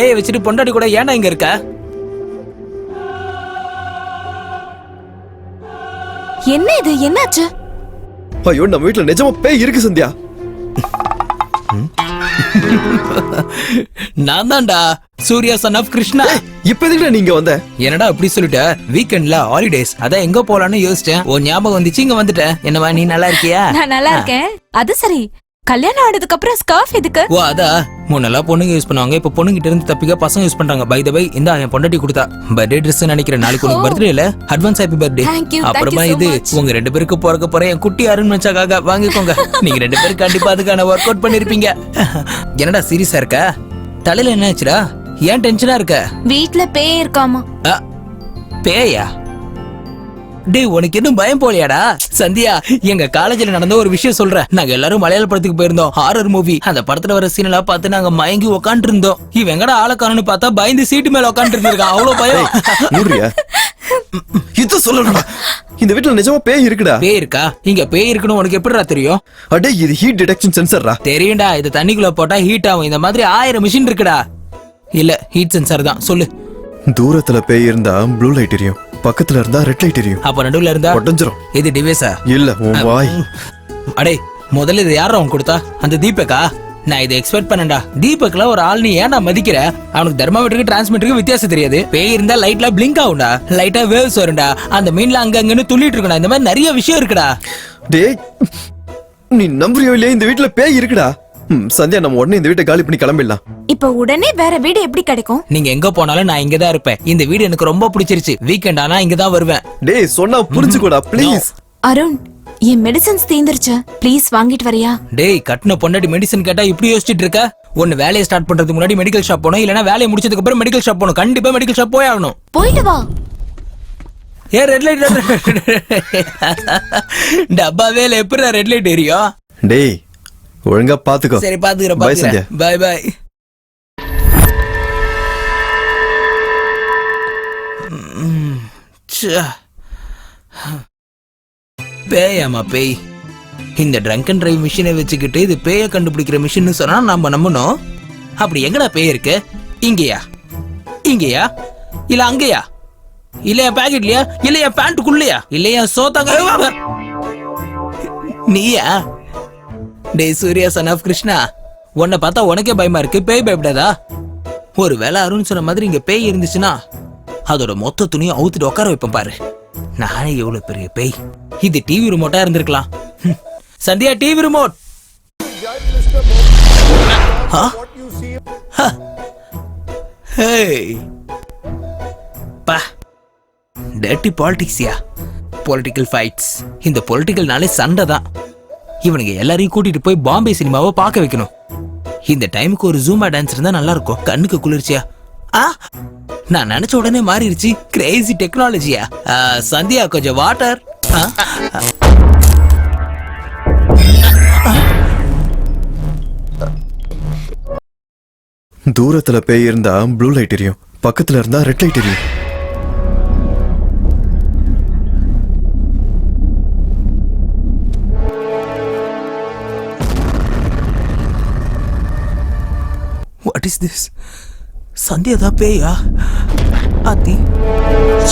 ஏய் வச்சுட்டு பொண்டாட்டி கூட ஏன்டா இங்க இருக்க? என்ன இது, என்னாச்சு? ஐயோ, நம்ம வீட்ல நிஜமா பேய் இருக்கு சந்தியா. நான் தான்டா சூர்யா சன் ஆஃப் கிருஷ்ணா. இப்ப எதுக்குடா நீங்க வந்த? என்னடா அப்படி சொல்லிட்ட? வீக்கெண்ட்ல ஹாலிடேஸ், அதான் எங்க போலான்னு யோசிச்சேன். ஓ ஞாபகம் வந்துச்சு, இங்க வந்துட்டேன். என்னவா, நீ நல்லா இருக்கியா? நான் நல்லா இருக்கேன். அது சரி, கல்யாணம் ஆனதுக்கு அப்புறம் ஸ்கார்ஃப் எதுக்கு? ஓ அதா, முன்னெல்லாம் பொண்ணுங்க யூஸ் பண்ணுவாங்க, இப்ப பொண்ணுகிட்ட இருந்து தப்பிக்க பசங்க யூஸ் பண்றாங்க. பை த பை, இந்த என் பொண்டாட்டி கொடுத்தா பர்த்டே ட்ரெஸ் நினைக்கிறேன். நாளைக்கு உனக்கு பர்த்டே இல்ல, அட்வான்ஸ் ஹாப்பி பர்த்டே. அப்புறமா இது உங்க 2 பேருக்கு பிறக்க போற என் குட்டி அருண் மச்சாக்காக வாங்கிக்கோங்க. நீங்க 2 பேரும் கண்டிப்பா அதுக்கான ஒர்க் அவுட் பண்ணிருப்பீங்க. என்னடா சீரியஸா இருக்க? தலையில என்ன ஆச்சுடா? ஏன் டென்ஷனா இருக்க? வீட்ல பேய் இருக்காமா. பேயா? டேய், உனக்கு இன்னும் பயம் போலியாடா? சந்தியா, எங்க காலேஜ்ல நடந்த ஒரு விஷயம் சொல்றேன். நாங்க எல்லாரும் மலையாள படத்துக்கு போயிருந்தோம், ஹாரர் மூவி. அந்த படத்துல வர சீன் எல்லாம் பார்த்து நாங்க மயங்கி உட்காந்து இருந்தோம். இவன் எங்கடா ஆளக்கானு பார்த்தா பயந்து சீட்டு மேல உட்காந்து இருந்திருக்கான். அவ்வளவு பயம். மூடுறியா? இது சொல்லணும்டா, இந்த வீட்ல நிஜமா பேய் இருக்குடா. பேய் இருக்கா? இங்க பேய் இருக்குன்னு உனக்கு எப்படிடா தெரியும்? அடே, இது ஹீட் டிடெக்ஷன் சென்சர்டா. தெரியும்டா, இது தண்ணிக்குள்ள போட்டா ஹீட் ஆகும். இந்த மாதிரி 1000 மிஷின் இருக்குடா. இல்ல, ஹீட் சென்சார் தான். சொல்லு. தூரத்துல பேய் இருந்தா ப்ளூ லைட் எரியும், பக்கத்துல இருந்தா ரெட் லைட் எரியும். அப்ப நடுவுல இருந்தா உடைஞ்சிரும். இது டிவைஸா? இல்ல, உன் வாய். அடே, முதல்ல இது யாரா அவன் கொடுத்தா? அந்த தீபக்கா? நான் இதை எக்ஸ்பெக்ட் பண்ணேன்டா. தீபக்ல ஒரு ஆள் நீ ஏன்டா மதிக்கிற? அவனுக்கு தெர்மாமீட்டருக்கு டிரான்ஸ்மிட்டருக்கு வித்தியாசம் தெரியாது. பேய் இருந்தா லைட்ல பிளிங்க் ஆகும்டா, லைட்டா வேவ்ஸ் வரும்டா, அந்த மீன்ல அங்க அங்கன்னு துள்ளிட்டு இருக்கணும். இந்த மாதிரி நிறைய விஷயம் இருக்குடா. டேய், நீ நம்புறியோ இல்லையா, இந்த வீட்ல பேய் இருக்குடா. சந்தியா, நம்ம உடனே இந்த வீட்டை காலி பண்ணி கிளம்பிடலாம். இப்ப உடனே வேற வீடு எப்படி கிடைக்கும்? நீங்க எங்க போனாலும் நான் இங்கதான் இருப்பேன். இந்த வீடு எனக்கு ரொம்ப பிடிச்சிருச்சு. வீக்கெண்ட் ஆனா இங்கதான் வருவேன். டேய், சொன்னா புரிஞ்சுக்கோடா ப்ளீஸ். அருண், என் மெடிசன்ஸ் தீந்துருச்சு, ப்ளீஸ் வாங்கிட்டு வரியா? டேய், கட்டின பொண்டாட்டி மெடிசன் கேட்டா இப்படி யோசிச்சுட்டு இருக்க? ஒன்னு வேலையை ஸ்டார்ட் பண்றதுக்கு முன்னாடி மெடிக்கல் ஷாப் போகணும், இல்லனா வேலையை முடிச்சதுக்கு அப்புறம் மெடிக்கல் ஷாப் போகணும். கண்டிப்பா மெடிக்கல் ஷாப் போய் ஆகணும். போயிட்டு வா. ஏ ரெட் லைட் டப்பாவே எப்படி ரெட் லைட் எரியும்? டேய், ஒழுங்கா பாத்துக்கோ. சரி, பாத்துக்கிறேன். பை சந்தியா. Bye bye. பேயாமா பேய்? இந்த ட்ரங்க் அண்ட் டிரைவ் மிஷினை வச்சுக்கிட்டு இது பேய கண்டுபிடிக்கிற மிஷின் சொன்னா நம்ம நம்பணும். அப்படி எங்கடா பேய் இருக்கு? இங்கயா? இங்கயா? இல்ல அங்கயா? இல்ல என் பாக்கெட்லயா? இல்ல என் பேண்ட்டுக்குள்ளயா? இல்ல என் சோத்தாங்க? நீயா? டேய் சூர்யா சன் ஆஃப் கிருஷ்ணா, உன்னை பார்த்தா உனக்கே பயமா இருக்கு, பேய் பயப்படாதா? ஒரு வேளை அருண் சொன்ன மாதிரி இங்க பேய் இருந்துச்சுன்னா அதோட மொத்த துணியும் அவுத்துட்டு உட்கார வைப்பேன் பாரு. நானே எவ்வளவு பெரிய பேய். இது டிவி ரிமோட்டா இருந்திருக்கலாம். Sandhya, TV remote. டர்ட்டி பாலிடிக்ஸ்யா, பொலிட்டிக்கல் ஃபைட்ஸ். இந்த பொலிட்டிக்கல்னாலே சண்டை தான். இவனுங்க எல்லாரையும் கூட்டிட்டு போய் பாம்பே சினிமாவை பார்க்க வைக்கணும். இந்த டைமுக்கு ஒரு ஜூமா டான்ஸ் இருந்தா நல்லா இருக்கும், கண்ணுக்கு குளிர்ச்சியா. நான் நினைச்ச உடனே மாறிடுச்சு. கிரேசி டெக்னாலஜியா. சந்தியா, கொஞ்சம் வாட்டர். தூரத்துல பேய் இருந்தா ப்ளூ லைட் எரியும், பக்கத்துல இருந்தா ரெட் லைட் எரியும். What is this? சந்தியா தான் பேயா? ஆத்தி,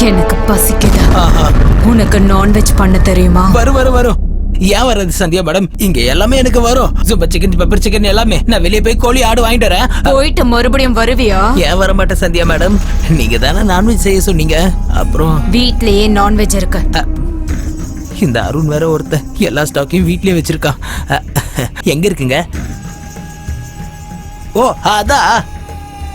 எனக்கு பசிக்குதா. உனக்கு நான்வெஜ் பண்ண தெரியுமா? வரும். ஏன் வராது சந்தியா மேடம்? இங்க எல்லாமே எனக்கு வரும். சூப்பர் சிக்கன், பெப்பர் சிக்கன் எல்லாமே. நான் வெளியே போய் கோழி ஆடு வாங்கிட்டு வரேன். போயிட்டு மறுபடியும் வருவியா? ஏன் வர மாட்டேன் சந்தியா மேடம்? நீங்க தானே நான்வெஜ் செய்ய சொன்னீங்க. அப்புறம் வீட்லயே நான்வெஜ் இருக்கு. இந்த அருண் வேற ஒருத்த எல்லா ஸ்டாக்கையும் வீட்லயே வச்சிருக்கான். எங்க இருக்குங்க? ஓ அதா,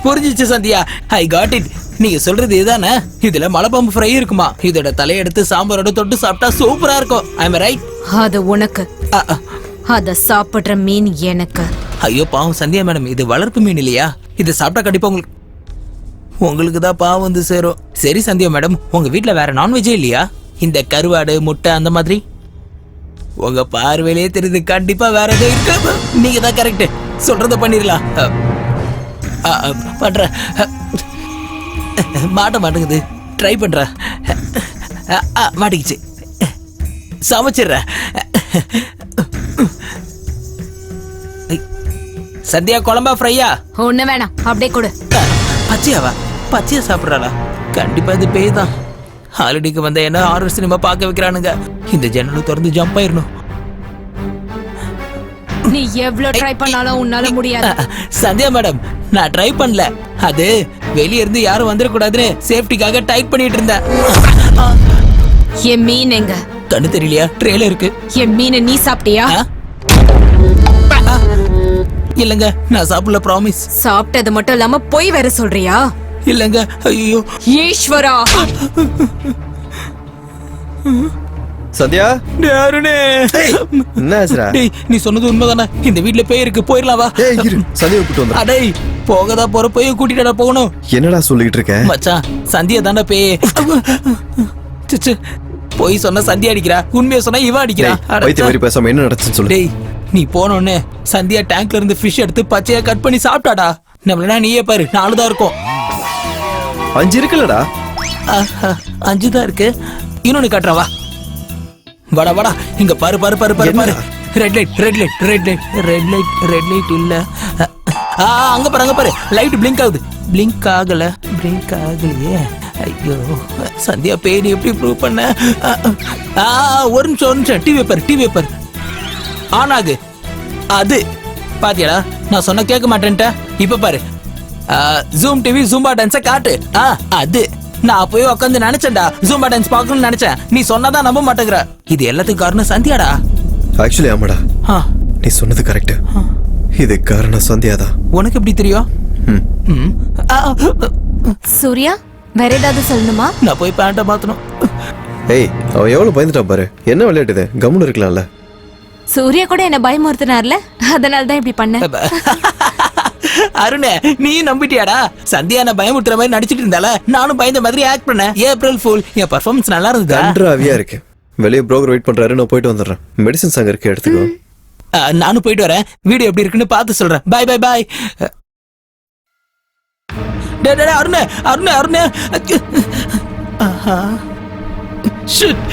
புரிஞ்சிச்சு சந்தியா. I got it. நீங்க சொல்றது இதுதானே? இதுல மலைப்பாம்பு ஃப்ரை இருக்குமா? இதோட தலையை எடுத்து சாம்பாரோட தொட்டு சாப்பிட்டா சூப்பரா இருக்கும். ஐ அம் ரைட்? அது உனக்கு, அத சாப்பிடுற மீன் எனக்கு. ஐயோ பாவம் சந்தியா மேடம், இது வளர்ப்பு மீன் இல்லையா? இது சாப்பிட்டா கண்டிப்பா உங்களுக்கு தான் பாவம் வந்து சேரும். சரி சந்தியா மேடம், உங்க வீட்டுல வேற நான்வெஜ்ஜே இல்லையா? இந்த கருவாடு, முட்டை அந்த மாதிரி? உங்க பார்வையிலே தெரியுது, கண்டிப்பா வேற ஏதோ இருக்கு. நீங்க தான் கரெக்ட். சொல்றத பண்ணிடலாம். பண்ற மாட்டேங்குது. ட்ரை பண்ற. மாட்டிக்கிச்சு. சமைச்சிடுற. சந்தியா, குழம்பா ஃப்ரையா? ஒண்ணு வேணாம், அப்படியே கொடு. பச்சையாவா? பச்சையா சாப்பிட்றாளா? கண்டிப்பா இது பேய் தான். ஹாலிடேக்கு வந்த என்ன ஹாரர் சினிமா பார்க்க வைக்கிறானுங்க. இந்த ஜன்னலை திறந்து ஜம்ப் ஆயிரணும். நீ எவ்வளவு ட்ரை பண்ணாலும் உன்னால முடியாது. சந்தியா மேடம், நான் ட்ரை பண்ணல. அது வெளிய இருந்து யாரும் வந்துடக்கூடாதுன்னு சேஃப்டிக்காக டைட் பண்ணிட்டு இருந்தேன். என் மீன் எங்க? கண்ணு தெரியலையா? ட்ரேல இருக்கு. என் மீனை நீ சாப்பிட்டியா? இல்லங்க, நான் சாப்பிடல, ப்ராமிஸ். சாப்பிட்டது மட்டும் இல்லாம பொய் வேற சொல்றியா? இல்லங்க. ஐயோ ஈஸ்வரா! சந்தியா, அருணே, என்ன ஆச்சுடா? டேய், நீ சொன்னது உண்மைதானே? இந்த வீட்ல பேய் இருக்கு, போயிடலாம் வா. ஏய் இரு, சந்தியா கூட்டு வந்தா. அடே, போகதா போற போய் கூட்டிட்டா போகணும். என்னடா சொல்லிட்டு இருக்க? மச்சான், சந்தியா தானே பேய். சிச்சு, போய் சொன்னா சந்தியா அடிக்கிறா, உண்மையை சொன்னா இவன் அடிக்கிறா. வைத்திய மாதிரி பேசாம என்ன நடந்துச்சுன்னு சொல்லு. டேய், நீ போனோடனே சந்தியா டேங்க்ல இருந்து ஃபிஷ் எடுத்து பச்சையா கட் பண்ணி சாப்பிட்டாடா. நம்மளா நீயே பாரு, 4 தான் இருக்கும். 5 இருக்குல்லடா. 5 தான் இருக்கு. இன்னொன்னு காட்டுறவா. வாடா வாடா, இங்க பாரு பாரு பாரு பாரு பாரு. Red light red light red light red light red light இல்ல. அங்க பாரு அங்க பாரு, லைட் பிளிங்க் ஆகுது. பிளிங்க் ஆகல, பிளிங்க் ஆகலையே. ஐயோ, சந்தியா பேய் நீ எப்படி ப்ரூவ் பண்ண? ஒரு நிமிஷம் டிவி பாரு, டிவி பாரு. ஆன் ஆகு. அது பாத்தியாடா, நான் சொன்ன கேட்க மாட்டேன்ட்ட. இப்ப பாரு, ஜூம் டிவி ஜூம்பா டான்ஸ காட்டு. அது நான் போய் உட்காந்து நினைச்சேன்டா, ஜூம்பா டான்ஸ் பார்க்கணும்னு நினைச்சேன். நீ சொன்னதான் நம்ப மாட்டேங்கிற. இது எல்லாத்துக்கும் காரணம் சந்தியாடா. ஆக்சுவலி ஆமாடா, நீ சொன்னது கரெக்ட். இது காரணம் சந்தியாதான். உனக்கு எப்படி தெரியும்? சூர்யா, வேற ஏதாவது சொல்லணுமா? நான் போய் பேண்ட மாத்தணும். ஏய், அவ எவ்வளவு பயந்துட்டா பாரு. என்ன விளையாட்டு இது? கம்முன்னு இருக்கலாம்ல. சூர்யா கூட என்ன பயமுறுத்தினார்ல, அதனால தான் இப்படி பண்ண. அருணே, நீ நம்பிட்டியாடா? சந்தியா நான் பயமுறுத்துற மாதிரி நடிச்சிட்டு இருந்தால, நானும் பயந்த மாதிரி ஆக்ட் பண்ணேன். April fool. என் பர்ஃபார்மன்ஸ் நல்லா இருந்ததா? கன்றாவியா இருக்கு. வெளியே புரோக்கர் வெயிட் பண்றாரு, நான் போயிட்டு வந்துடுறேன். மெடிசன்ஸ் அங்க இருக்கு, எடுத்துக்கோ. நானும் போயிட்டு வரேன். வீடியோ எப்படி இருக்குன்னு பார்த்து சொல்றேன். Bye bye bye. அருணே அருணே அருணே. ஷிட்.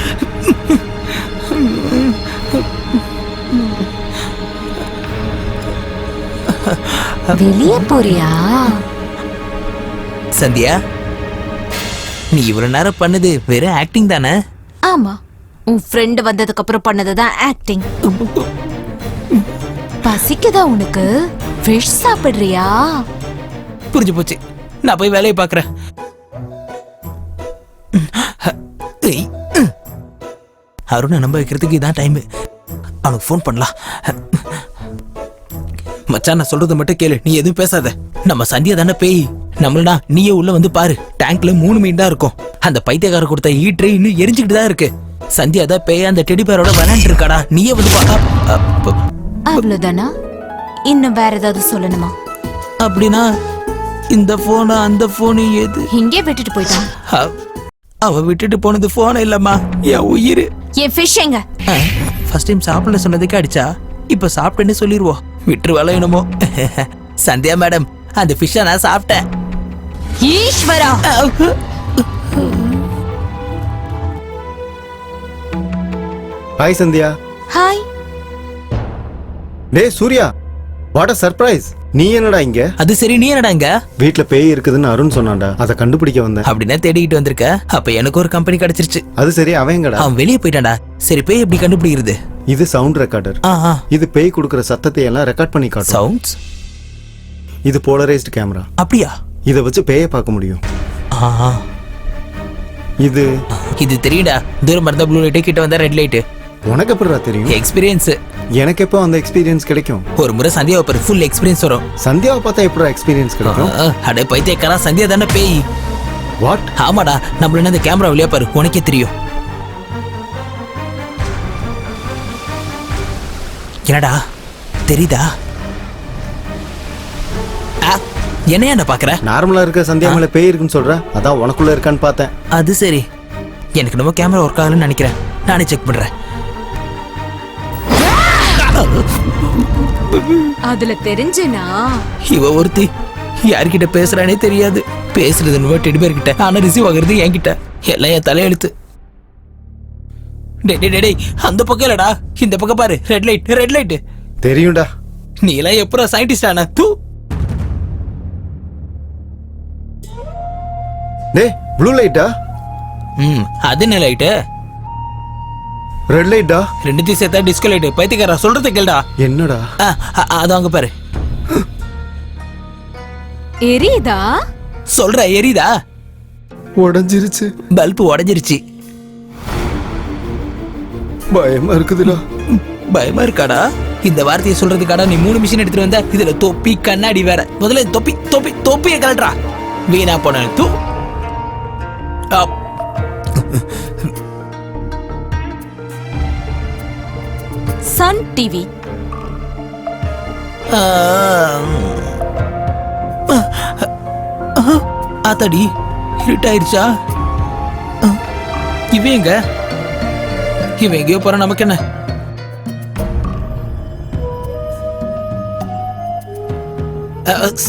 வெளியே போறியா? சந்தியா, நீ இவ்வளவு நேரம் பண்ணது வெறும் ஆக்டிங் தானே? ஆமா, உன் ஃப்ரெண்ட் வந்ததுக்கு அப்புறம் பண்ணதுதான் ஆக்டிங். பசிக்குதா உனக்கு? ஃபிஷ் சாப்பிடுறியா? புரிஞ்சு போச்சு, நான் போய் வேலையை பாக்குறேன். அருணை நம்ப வைக்கிறதுக்கு இதான் டைம். அவனுக்கு ஃபோன் பண்ணலாம். மச்சான், நான் சொல்றத மட்டும் கேளு, நீ எதுவும் பேசாத. நம்ம சந்தியா தானே பேய். நம்மளா நீயே உள்ள வந்து பாரு. டேங்க்ல 3 மீன் தான் இருக்கும். அந்த பைத்தியக்கார கொடுத்த ஈட்ரே இன்னும் எரிஞ்சுக்கிட்டு தான் இருக்கு. சந்தியா தான் பேய் அந்த டெடி பேரோட விளையாண்டு இருக்காடா. நீயே வந்து அவ்வளவுதானா? இன்னும் வேற ஏதாவது சொல்லணுமா? அப்படின்னா இந்த போனு அந்த போனு எது? இங்கே விட்டுட்டு போயிட்டான். அவ விட்டுட்டு போனது போன இல்லம்மா, என் உயிர். என் ஃபிஷ் எங்க? ஃபர்ஸ்ட் டைம் சாப்பிடல சொன்னதுக்கு அடிச்சா, இப்ப சாப்பிட்டேன்னு சொல்லிடுவோம். விட்டு வளையணுமோ? சந்தியா மேடம், அந்த ஃபிஷ்ஷை நான் சாப்பிட்டேன். ஈஸ்வரா! ஹாய் சந்தியா. ஹாய். டேய் சூர்யா, வாட் அ சர்ப்ரைஸ். நீ என்னடா இங்க? அது சரி, நீ என்னடா இங்க? வீட்ல பேய் இருக்குதுன்னு அருண் சொன்னான்டா, அதை கண்டுபிடிக்க வந்தேன். அப்படின்னா தேடிக்கிட்டு வந்திருக்க. அப்ப எனக்கு ஒரு கம்பெனி கிடைச்சிருச்சு. அது சரி, அவன் எங்கடா? அவன் வெளியே போயிட்டான்டா. சரி, பேய் எப்படி கண்டுபிடிக்கிறது? இது சவுண்ட் ரெக்கார்டர். இது பேய் கொடுக்கிற சத்தத்தை எல்லாம் ரெக்கார்ட் பண்ணி காட்டும். சவுண்ட்ஸ்? இது போலரைஸ்டு கேமரா. அப்படியா? இத வச்சு பேயை பார்க்க முடியும். இது இது தெரியுடா. தூரம் இருந்தா ப்ளூ லைட், கிட்ட வந்தா ரெட் லைட். உனக்கு எப்படிடா தெரியும்? எக்ஸ்பீரியன்ஸ். எனக்கு எப்போ அந்த எக்ஸ்பீரியன்ஸ் கிடைக்கும்? ஒரு முறை சந்தியாவை பாரு, ஃபுல் எக்ஸ்பீரியன்ஸ் வரும். சந்தியாவை பார்த்தா எப்படிடா எக்ஸ்பீரியன்ஸ் கிடைக்கும்? அட பைத்தியக்காரா, சந்தியா தானே பேய். வாட்? ஆமாடா, நம்மள இந்த கேமரா வழியா பாரு, உனக்கே தெரியும். என்னடா தெரியுதா? என்னையா என்ன பாக்குற? நார்மலா இருக்க சந்தியா மேல பேய் இருக்குன்னு சொல்ற, அதான் உனக்குள்ள இருக்கான்னு பார்த்தேன். அது சரி, எனக்கு நம்ம கேமரா ஒர்க் ஆகலன்னு நினைக்கிறேன். நானே செக் பண்றேன். அதுல தெரிஞ்சனா இவ ஒருத்தி யார்கிட்ட பேசுறானே தெரியாது. பேசுறது டெடி பேர் கிட்ட, ஆனா ரிசீவ் ஆகுறது என்கிட்ட. எல்லாம் என் தலையெழுத்து. டேய், அந்த பக்கம் இல்லடா, இந்த பக்கம் பாரு. Red light, red light. தெரியும்டா. நீ எல்லாம் எப்பறம் சயின்டிஸ்ட் ஆன? தூ. டேய் ப்ளூ லைட்டா அது என்ன லைட்டு? ரெட் லைட்டா? ரெண்டுத்தையும் சேர்த்தா டிஸ்கோ லைட்டு. பைத்தியக்காரா, சொல்றதை கேளுடா. என்னடா? அது அங்க பாரு. எரியுதா? சொல்ற எரியுதா? உடைஞ்சிருச்சு. பல்பு உடைஞ்சிருச்சு. பயமா இருக்குதுடா. பயமா இருக்காடா? இந்த வார்த்தையை சொல்றதுக்காடா நீ 3 மிஷின் எடுத்துட்டு வந்த? இதுல தொப்பி கண்ணாடி வேற. முதல்ல தொப்பி தொப்பி தொப்பியை கலட்டுறா. வீணா போன தூ. Sun TV. ஆத்தாடி, இருட்டாயிருச்சா? இவன் எங்க? இவன் எங்கேயோ போற, நமக்கு என்ன?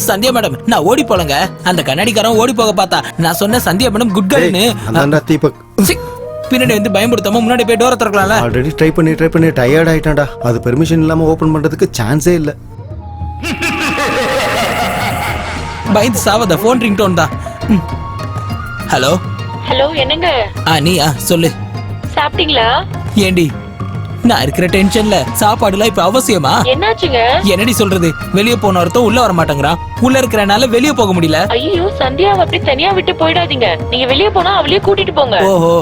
சந்தியா மேடம், நான் ஓடி போலங்க. அந்த கண்ணாடிக்காரன் ஓடி போக பார்த்தா. நான் சொன்ன சந்தியா மேடம் குட் கேர்ள்னு. அதான்டா தீபக். பின்னாடி வந்து பயமுறுத்தாம முன்னாடி போய் டோரை திறக்கலாம்ல. ஆல்ரெடி ட்ரை பண்ணி டயர்ட் ஆயிட்டான்டா. அது பெர்மிஷன் இல்லாம ஓபன் பண்றதுக்கு சான்ஸே இல்ல. பயந்து சாவத. போன் ரிங்டோன் தான். ஹலோ ஹலோ, என்னங்க? நீயா சொல்லு. சாப்பிட்டீங்களா? ஏண்டி, நான் இருக்கிற டென்ஷன்ல சாப்பாடுலாம் இப்ப அவசியமா? என்னாச்சுங்க? என்னடி சொல்றது? வெளிய போன ஒருத்தன் உள்ள வர மாட்டேங்கிறான். உள்ள இருக்கறனால வெளிய போக முடியல. ஐயோ, சந்தியாவை அப்படி தனியா விட்டு போயிடாதீங்க. நீங்க வெளிய போனா அவளையே கூட்டிட்டு போங்க. ஓஹோ,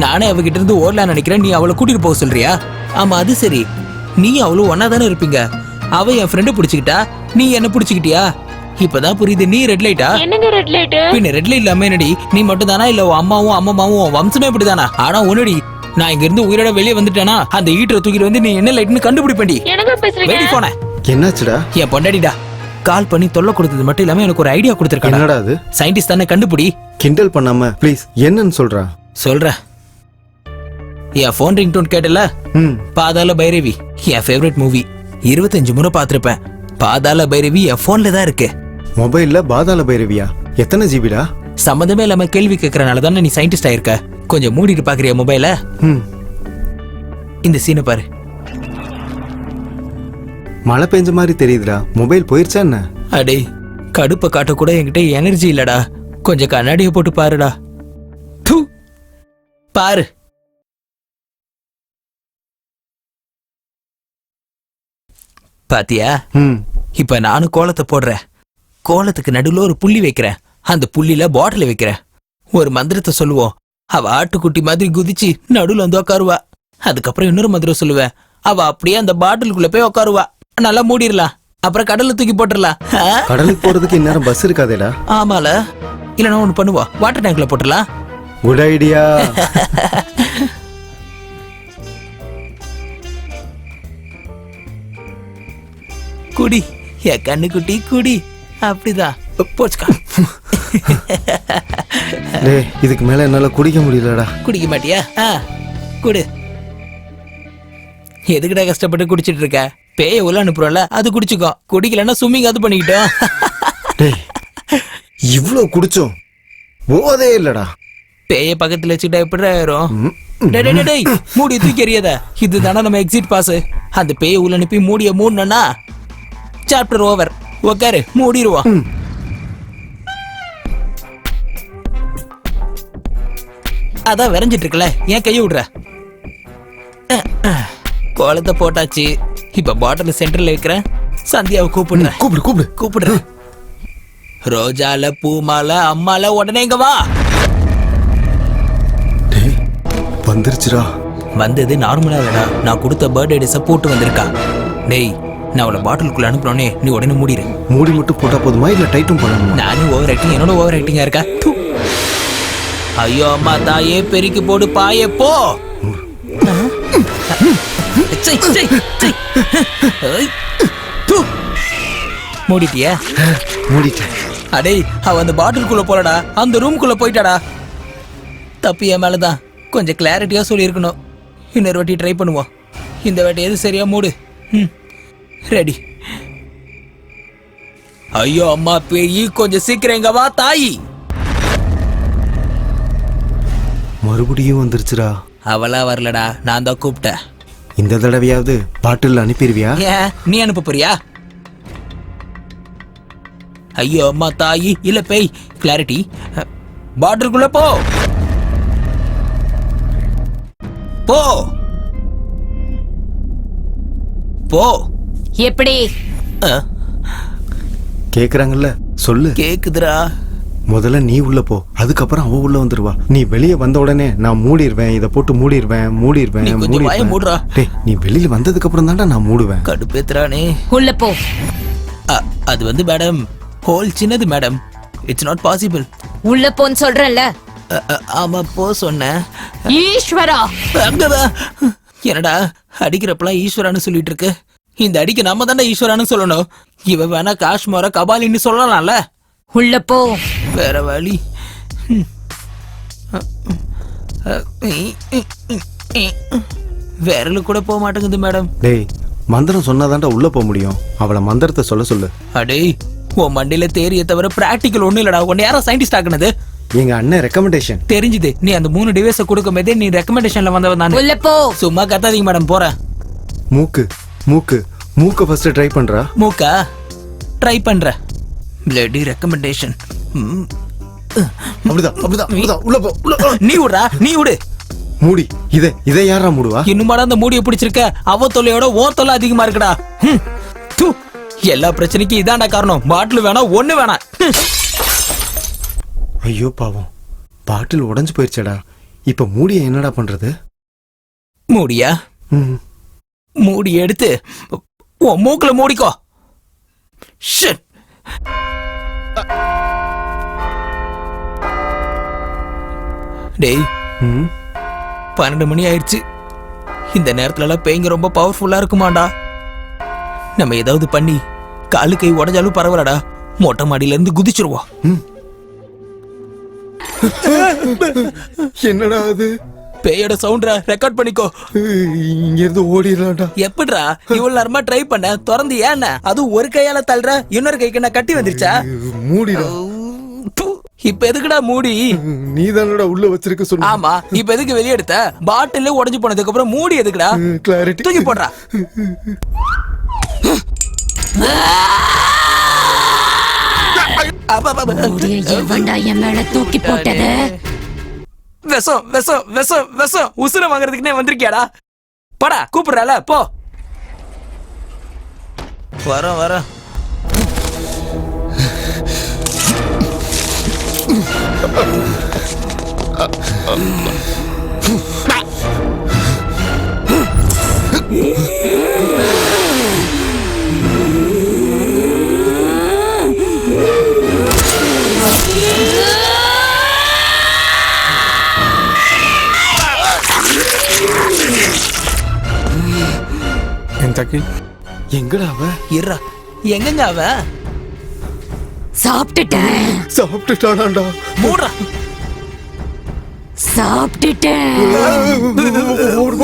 நானே அவகிட்ட இருந்து ஓடலாம் நினைக்கிறேன். நீ அவளை கூட்டிட்டு போக சொல்றியா? ஆமா, அது சரி. நீ அவளும் ஒன்னா தானே இருப்பீங்க. அவ என் ஃப்ரெண்டு பிடிச்சுக்கிட்டா, நீ என்ன பிடிச்சுக்கிட்டியா? இப்பதான் புரியுது. நீ ரெட் லைட்டா? என்னங்க ரெட் லைட்? பின்ன ரெட் லைட் இல்லாம என்னடி? நீ மட்டும் தானா, இல்ல அம்மாவும் அம்மாவும் வம்சமே இப்படிதானா? ஆனா ஒண்ணுடி, நான் இங்க இருந்து உயிரோட வெளியே வந்துட்டேனா, அந்த ஈட்டரை தூக்கிட்டு வந்து நீ என்ன லைட்னு கண்டுபிடிப்பேன்டி. என்னங்க பேசுறீங்க? வெடி போன. என்னாச்சுடா? என் பொண்டாடிடா கால் பண்ணி தொல்லை கொடுத்தது மட்டும் இல்லாம எனக்கு ஒரு ஐடியா கொடுத்திருக்காங்க. என்னடா அது? சயின்டிஸ்ட் தானே, கண்டுபிடி. கிண்டல் பண்ணாம ப்ளீஸ், என்னன்னு சொல்றா? சொல்ற. என் போன் ரிங்டோன் கேட்டல? பாதாள பைரவி என் ஃபேவரட் மூவி. 25 முறை பார்த்திருப்பேன். பாதாள பைரவி என் போன்ல தான் இருக்கு. மொபைல்ல பாதாள பைரவியா? எத்தனை ஜிபிடா? சம்பந்தமே இல்லாம கேள்வி கேட்கறனால தானே நீ சயின்டிஸ்ட் ஆயிருக்க. கொஞ்சம் மூடிட்டு பாக்குறியா மொபைல? இந்த சீனை பாரு. மழை பெஞ்ச மாதிரி தெரியுதுடா. மொபைல் போயிருச்சா என்ன? அடே, கடுப்ப காட்ட கூட என்கிட்ட எனர்ஜி இல்லடா. கொஞ்சம் கண்ணாடியை போட்டு பாருடா. தூ, பாரு. பாத்தியா? இப்ப நானும் கோலத்தை போடுறேன். கோலத்துக்கு நடுவுல ஒரு புள்ளி வைக்கிறேன். அந்த புள்ளில பாட்டில வைக்கிறேன். ஒரு மந்திரத்தை சொல்லுவோம். அவ ஆட்டுக்குட்டி மாதிரி குதிச்சு நடுவுல வந்து உட்காருவா. அதுக்கப்புறம் இன்னொரு மந்திரம் சொல்லுவேன். அவ அப்படியே அந்த பாட்டிலுக்குள்ள போய் உட்காருவா. நல்லா மூடிடலாம். அப்புறம் கடல்ல தூக்கி போட்டுடலாம். கடலுக்கு போறதுக்கு இந்நேரம் பஸ் இருக்காதேடா. ஆமால. இல்லனா ஒண்ணு பண்ணுவா, வாட்டர் டேங்க்ல போட்டுடலாம். Good idea. குடி என் கண்ணுக்குட்டி, குடி. அப்படிதான் போச்சுக்கா. டேய், இதுக்கு மேல என்னால குடிக்க முடியலடா. குடிக்க மாட்டியா? குடு. எதுக்குடா கஷ்டப்பட்டு குடிச்சிட்டு இருக்க? பேய உள்ள அனுப்புறோம்ல, அது குடிச்சுக்கோ. குடிக்கலன்னா ஸ்விம்மிங் அது பண்ணிக்கிட்டோம். டேய், இவ்ளோ குடிச்சோம் போதே இல்லடா. பேய பக்கத்துல வச்சுட்டா எப்படி ஆயிரும்? டேய், மூடி தூக்கி எறியாத. இதுதானே நம்ம எக்ஸிட் பாஸ். அந்த பேய உள்ள அனுப்பி மூடிய மூடனா சாப்டர் ஓவர். உக்காரு, மூடிடுவோம். அதான் விரைஞ்சிட்டு இருக்கல, ஏன் கைய விடுற? கோலத்தை போட்டாச்சு. இப்ப பாட்டில் சென்டர்ல இருக்கிறேன். சந்தியாவை கூப்பிடுறேன். கூப்பிடுறேன். ரோஜால பூமால அம்மால உடனே இங்க வா. வந்துருச்சுடா. வந்தது நார்மலா இல்லடா. நான் கொடுத்த பர்த்டே டிரெஸ் போட்டு வந்திருக்கா. டேய், நான் அவளை பாட்டிலுக்குள்ள அனுப்புறோனே, நீ உடனே மூடிடு. மூடி மட்டும் போட்டா போதுமா, இல்ல டைட்டும் பண்ணணுமா? நானும் ஓவர் ஆக்டிங், என்னோட ஓவர் ஆக்டிங்கா இருக்கா? ஐயோ அம்மா தாயே, பெருக்கி போடு பாயே போ. மூடிட்டியா? மூடிட்டேன். அடே, அவ அந்த பாட்டிலுக்குள்ள போலடா, அந்த ரூம்குள்ள போயிட்டாடா. தப்பு என் மேலதான். கொஞ்சம் கிளாரிட்டியா சொல்லியிருக்கணும். இன்னொரு வாட்டி ட்ரை பண்ணுவோம். இந்த வாட்டி எது சரியா மூடு. ரெடி. ஐயோ அம்மா பேயி, கொஞ்சம் சீக்கிரம் எங்க வா தாயி. மறுபடியும் வந்துருச்சுடா. அவளா வரலடா, நான் தான் கூப்பிட்டேன். இந்த தடவையாவது பாட்டில் அனுப்பிடுவியா? ஏன், நீ அனுப்ப போறியா? ஐயோ அம்மா தாயி இல்ல பேய் கிளாரிட்டி பார்டருக்குள்ள போ போ போ எப்படி அஹ், கேக்குறாங்கல்ல சொல்லு. கேக்குதுடா. முதல்ல நீ உள்ள போ, அதுக்கப்புறம் அவ உள்ள வந்துருவா. நீ வெளியே வந்த உடனே நான் மூடிடுவேன், இதை போட்டு மூடிடுவேன் நீ கொஞ்சம் வாயை மூடுறா. டேய், நீ வெளியில வந்ததுக்கு அப்புறம் தான்டா நான் மூடுவேன். கடுப்பேத்துறானே. உள்ள போ. அது வந்து மேடம் ஹோல் சின்னது மேடம், இட்ஸ் நாட் பாசிபிள். உள்ள போன்னு சொல்றேன்ல. ஆமா போ சொன்னேன். ஈஸ்வரா அங்கவா என்னடா அடிக்கிறப்பெல்லாம் ஈஸ்வரான்னு சொல்லிட்டு இருக்கு. இந்த அடிக்கு நம்ம தானே ஈஸ்வரான்னு சொல்லணும். இவ வேணா காஷ்மோர கபாலின்னு சொல்லலாம்ல. உள்ள போ. வேற வழி. விரலு கூட போக மாட்டேங்குது மேடம். டேய், மந்திரம் சொன்னாதான்டா உள்ள போக முடியும். அவளை மந்திரத்தை சொல்ல சொல்லு. அடே உன் மண்டியில தேரிய தவிர பிராக்டிக்கல் ஒண்ணும் இல்லடா. உன்னை யாரோ சயின்டிஸ்ட் ஆக்குனது? எங்க அண்ணன் ரெக்கமெண்டேஷன். தெரிஞ்சுது. நீ அந்த 3 டிவைஸ கொடுக்கும் போதே நீ ரெக்கமெண்டேஷன்ல வந்தவன் தானே. உள்ள போ. சும்மா கத்தாதீங்க மேடம், போறேன். மூக்கு மூக்கு மூக்க ஃபர்ஸ்ட் ட்ரை பண்றா. மூக்கா ட்ரை பண்ற. Bloody recommendation. அப்படிதான் அப்படிதான் அப்படிதான். உள்ள போ உள்ள போ. நீ விடுறா, நீ விடு. மூடி. இதை யாரா மூடுவா? இன்னுமாடா அந்த மூடியை பிடிச்சிருக்க? அவ தொல்லையோட ஓ தொல்லை அதிகமா இருக்குடா. தூ, எல்லா பிரச்சனைக்கும் இதான்டா காரணம். பாட்டில் வேணாம், ஒண்ணு வேணாம். ஐயோ பாவம், பாட்டில் உடைஞ்சு போயிருச்சடா. இப்ப மூடிய என்னடா பண்றது? மூடியா? ம். மூடி எடுத்து உன் மூக்குல மூடிக்கோ. ஷிட். டேய், ம். 12 மணி ஆயிடுச்சு. இந்த நேரத்துல எல்லாம் பேய்ங்க ரொம்ப பவர்ஃபுல்லா இருக்குமாடா. நம்ம ஏதாவது பண்ணி காலு கை உடஞ்சாலும் பரவாயில்லடா, மொட்டை மாடியில இருந்து குதிச்சிருவோம். என்னடா அது? பேயோட சவுண்டா ரெக்கார்ட் பண்ணிக்கோ. இங்க இருந்து ஓடிடலாம்டா. எப்படிடா இவ்வளவு நேரமா ட்ரை பண்ண? திறந்து ஏன் அது ஒரு கையால தள்ளுற? இன்னொரு கைக்கு என்ன கட்டி வந்துருச்சா? மூடிடா. ப்பு, இப்ப எதுக்குடா மூடி? நீ தானடா உள்ள வச்சிருக்க சொன்ன. ஆமா, இப்ப எதுக்கு வெளிய எடுத்த? பாட்டில் உடைஞ்சு போனதுக்கு அப்புறம் மூடி எதுக்குடா? கிளாரிட்டி. தூக்கி போடுறா. எவன்டா என் மேல தூக்கி போட்டது? விஷம் விஷம் விஷம் விஷம் உசுர வாங்குறதுக்குனே வந்திருக்கியாடா? படா கூப்பிடுறால, போ. வர எங்கடா அவ? இருடா, எங்கங்க அவ? சாப்பிட்டுட்டேன். சாப்பிட்டுட்டானாண்டா. மூடுறா. சாப்பிட்டுட்டேன்.